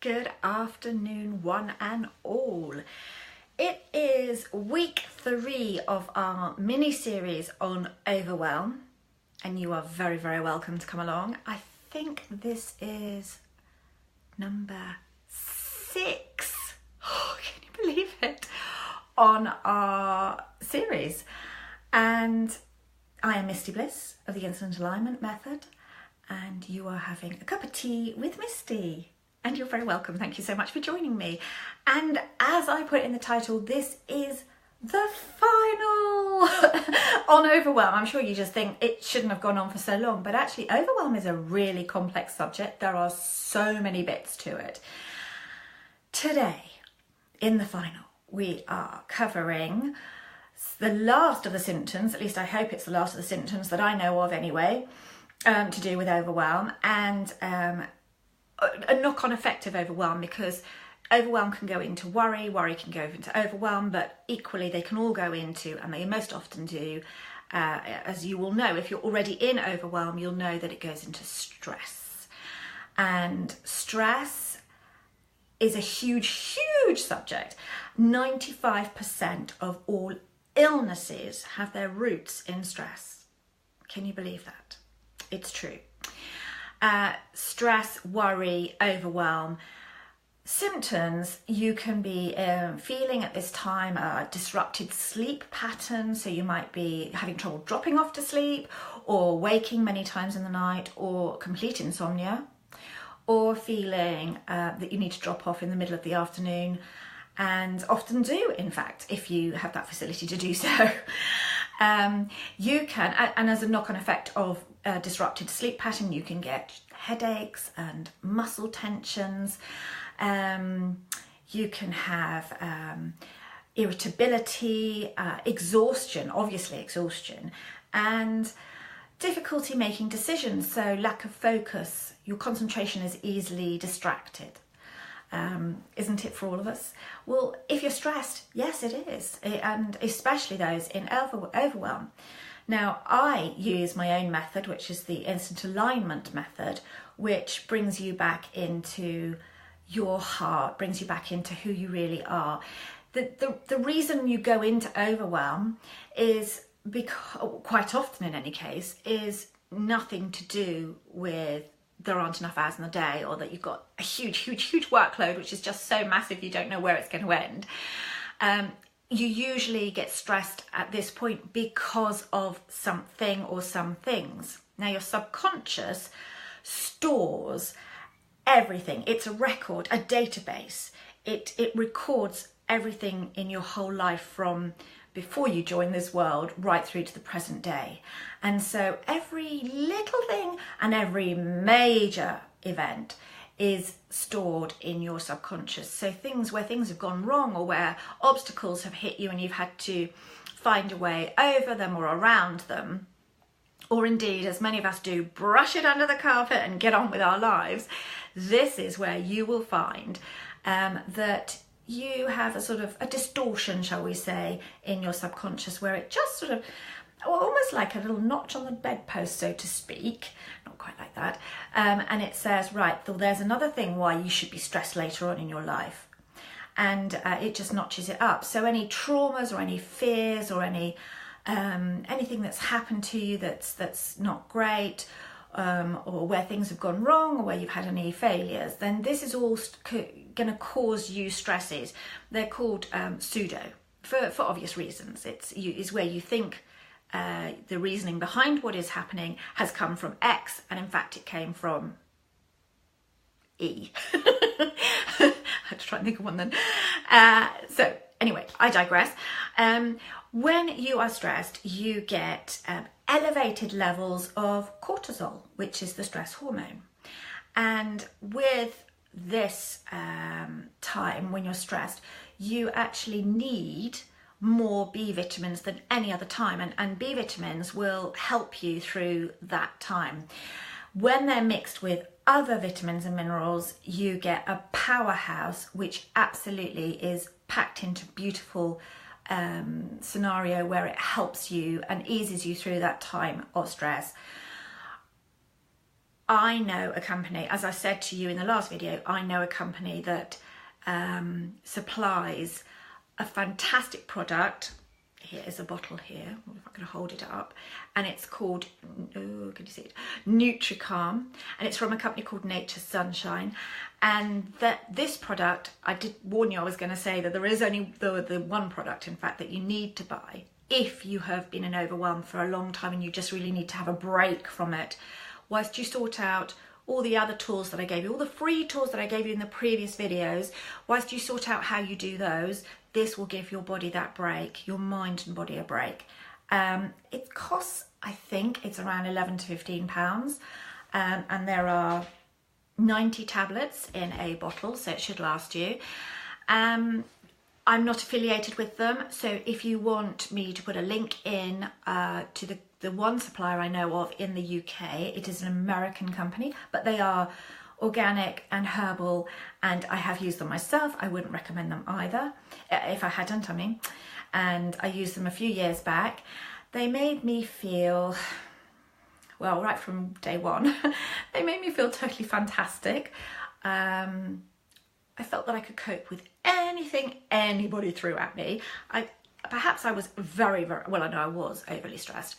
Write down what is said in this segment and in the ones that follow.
Good afternoon, one and all. It is week 3 of our mini-series on Overwhelm, and you are very, very welcome to come along. I think this is number 6, can you believe it, on our series. And I am Misty Bliss of the Instant Alignment Method, and you are having a cup of tea with Misty. And you're very welcome. Thank you so much for joining me. And as I put in the title, this is the final on Overwhelm. I'm sure you just think it shouldn't have gone on for so long, but actually Overwhelm is a really complex subject. There are so many bits to it. Today, in the final, we are covering the last of the symptoms, at least I hope it's the last of the symptoms that I know of anyway, to do with overwhelm, and a knock-on effect of overwhelm, because overwhelm can go into worry can go into overwhelm, but equally they can all go into, and they most often do, as you will know, if you're already in overwhelm, you'll know that it goes into stress. And stress is a huge subject. 95% of all illnesses have their roots in stress. Can you believe that? It's true. Stress, worry, overwhelm. Symptoms, you can be feeling at this time a disrupted sleep pattern, so you might be having trouble dropping off to sleep, or waking many times in the night, or complete insomnia, or feeling that you need to drop off in the middle of the afternoon, and often do, in fact, if you have that facility to do so. You can, and as a knock-on effect of disrupted sleep pattern, you can get headaches and muscle tensions. You can have irritability, exhaustion, obviously exhaustion, and difficulty making decisions, so lack of focus. Your concentration is easily distracted. Isn't it for all of us? Well, if you're stressed, yes, it is, and especially those in overwhelm. Now, I use my own method, which is the instant alignment method, which brings you back into your heart, brings you back into who you really are. The reason you go into overwhelm is, because, quite often in any case, is nothing to do with there aren't enough hours in the day, or that you've got a huge workload, which is just so massive you don't know where it's going to end. You usually get stressed at this point because of something or some things. Now, your subconscious stores everything. It's a record, a database. It records everything in your whole life from before you join this world right through to the present day. And so every little thing and every major event is stored in your subconscious. So things where things have gone wrong, or where obstacles have hit you and you've had to find a way over them or around them, or indeed, as many of us do, brush it under the carpet and get on with our lives, this is where you will find that you have a sort of a distortion, shall we say, in your subconscious, where it just sort of, almost like a little notch on the bedpost, so to speak, not quite like that, and it says, right, well, there's another thing why you should be stressed later on in your life, and it just notches it up. So any traumas or any fears or any anything that's happened to you that's not great, or where things have gone wrong, or where you've had any failures, then this is all going to cause you stresses. They're called pseudo, for obvious reasons. It's where you think the reasoning behind what is happening has come from X, and in fact it came from E. I had to try and think of one then. So anyway, I digress. When you are stressed, you get elevated levels of cortisol, which is the stress hormone. And with this time when you're stressed, you actually need more B vitamins than any other time, and B vitamins will help you through that time. When they're mixed with other vitamins and minerals, you get a powerhouse, which absolutely is packed into beautiful scenario where it helps you and eases you through that time of stress. I know a company, as I said to you in the last video, I know a company that supplies a fantastic product. Here is a bottle here, if I'm going to hold it up, and it's called, oh, can you see it? Nutricalm, and it's from a company called Nature's Sunshine. And this product, I did warn you I was going to say that there is only the one product, in fact, that you need to buy if you have been in overwhelm for a long time and you just really need to have a break from it, whilst you sort out all the other tools that I gave you, all the free tools that I gave you in the previous videos. Whilst you sort out how you do those, this will give your body that break, your mind and body a break. It costs, I think, it's around 11 to 15 pounds, and there are 90 tablets in a bottle, so it should last you. I'm not affiliated with them, so if you want me to put a link in to the one supplier I know of in the UK, it is an American company, but they are organic and herbal, and I have used them myself. I wouldn't recommend them either, if I hadn't, I mean, and I used them a few years back. They made me feel, well, right from day one, they made me feel totally fantastic. I felt that I could cope with anything anybody threw at me. Perhaps I was very, well, I know I was overly stressed,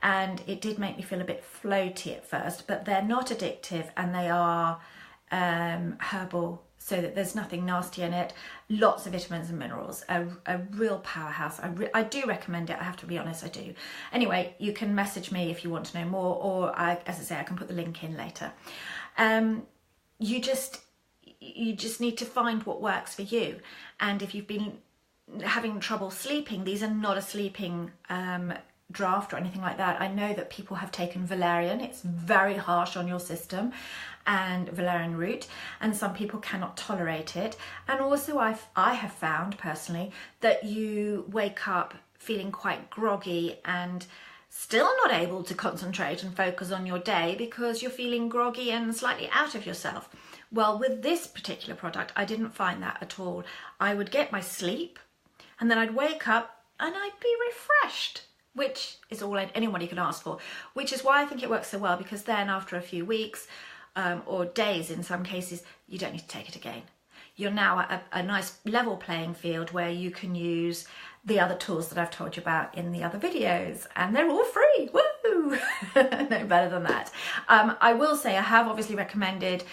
and it did make me feel a bit floaty at first, but they're not addictive, and they are herbal, so that there's nothing nasty in it. Lots of vitamins and minerals, a real powerhouse. I do recommend it, I have to be honest, I do. Anyway, you can message me if you want to know more, or as I say, I can put the link in later. You just need to find what works for you. And if you've been having trouble sleeping, these are not a sleeping draft or anything like that. I know that people have taken valerian. It's very harsh on your system, and valerian root, and some people cannot tolerate it. And also I have found personally that you wake up feeling quite groggy and still not able to concentrate and focus on your day because you're feeling groggy and slightly out of yourself. Well, with this particular product, I didn't find that at all. I would get my sleep, and then I'd wake up and I'd be refreshed, which is all anybody can ask for, which is why I think it works so well, because then after a few weeks or days in some cases, you don't need to take it again. You're now at a nice level playing field where you can use the other tools that I've told you about in the other videos, and they're all free. Woo! No better than that. I will say I have obviously recommended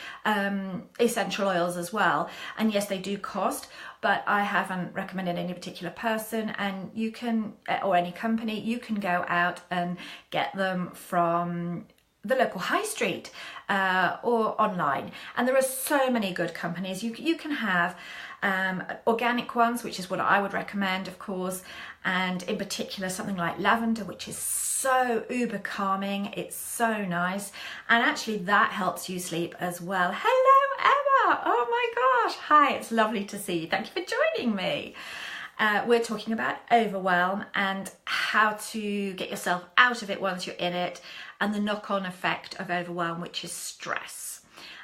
essential oils as well, and yes, they do cost, but I haven't recommended any particular person, and you can, or any company, you can go out and get them from the local high street or online, and there are so many good companies. You can have organic ones, which is what I would recommend, of course, and in particular something like lavender, which is so uber calming. It's so nice, and actually that helps you sleep as well. Hello Emma, oh my gosh, hi, it's lovely to see you. Thank you for joining me. We're talking about overwhelm and how to get yourself out of it once you're in it, and the knock-on effect of overwhelm, which is stress,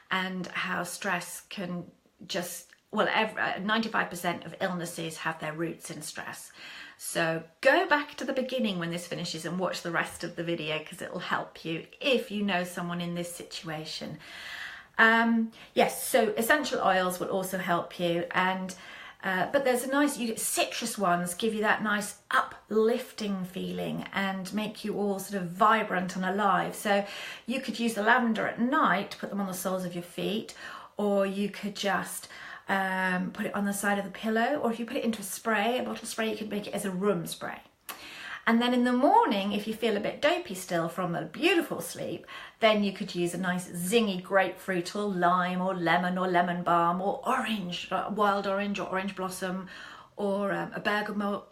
and how stress can just, well, 95% of illnesses have their roots in stress. So go back to the beginning when this finishes and watch the rest of the video, because it will help you if you know someone in this situation. Yes, so essential oils will also help you, and but there's a nice, citrus ones give you that nice uplifting feeling and make you all sort of vibrant and alive. So you could use the lavender at night to put them on the soles of your feet, or you could just put it on the side of the pillow, or if you put it into a spray, a bottle spray, you could make it as a room spray. And then in the morning, if you feel a bit dopey still from a beautiful sleep, then you could use a nice zingy grapefruit or lime or lemon balm or orange, wild orange or orange blossom, or a bergamot,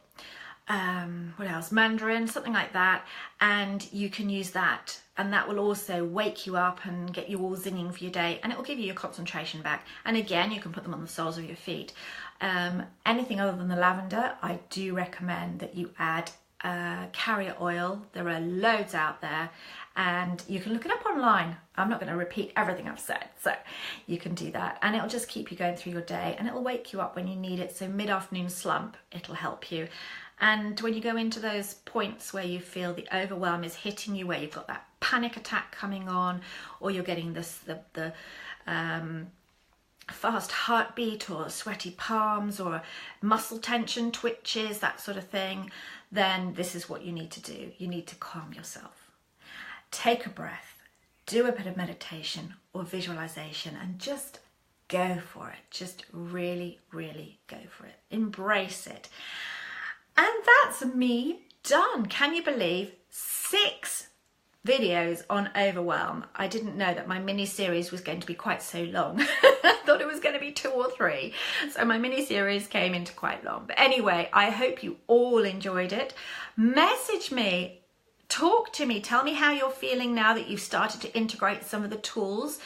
what else, mandarin, something like that. And you can use that, and that will also wake you up and get you all zinging for your day, and it will give you your concentration back. And again, you can put them on the soles of your feet. Anything other than the lavender, I do recommend that you add carrier oil. There are loads out there, and you can look it up online. I'm not going to repeat everything I've said, so you can do that, and it'll just keep you going through your day, and it'll wake you up when you need it. So mid-afternoon slump, it'll help you. And when you go into those points where you feel the overwhelm is hitting you, where you've got that panic attack coming on, or you're getting the fast heartbeat or sweaty palms or muscle tension, twitches, that sort of thing, then this is what you need to do. You need to calm yourself. Take a breath, do a bit of meditation or visualization, and just go for it. Just really, really go for it. Embrace it. And that's me done. Can you believe 6 videos on Overwhelm? I didn't know that my mini series was going to be quite so long. I thought it was going to be 2 or 3. So my mini series came into quite long. But anyway, I hope you all enjoyed it. Message me. Talk to me, tell me how you're feeling now that you've started to integrate some of the tools.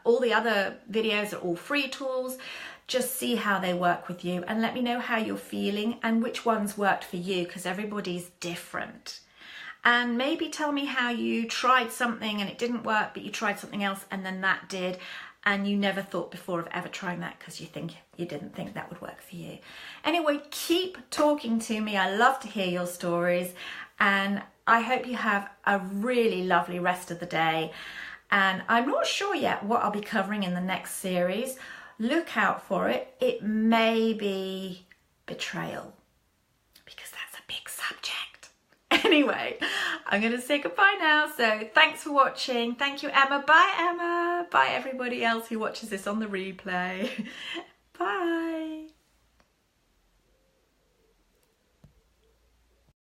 All the other videos are all free tools. Just see how they work with you and let me know how you're feeling and which ones worked for you, because everybody's different. And maybe tell me how you tried something and it didn't work, but you tried something else and then that did, and you never thought before of ever trying that because you didn't think that would work for you. Anyway, keep talking to me. I love to hear your stories, and I hope you have a really lovely rest of the day. And I'm not sure yet what I'll be covering in the next series. Look out for it. It may be betrayal, because that's a big subject. Anyway, I'm going to say goodbye now. So thanks for watching. Thank you, Emma. Bye, Emma. Bye, everybody else who watches this on the replay. Bye.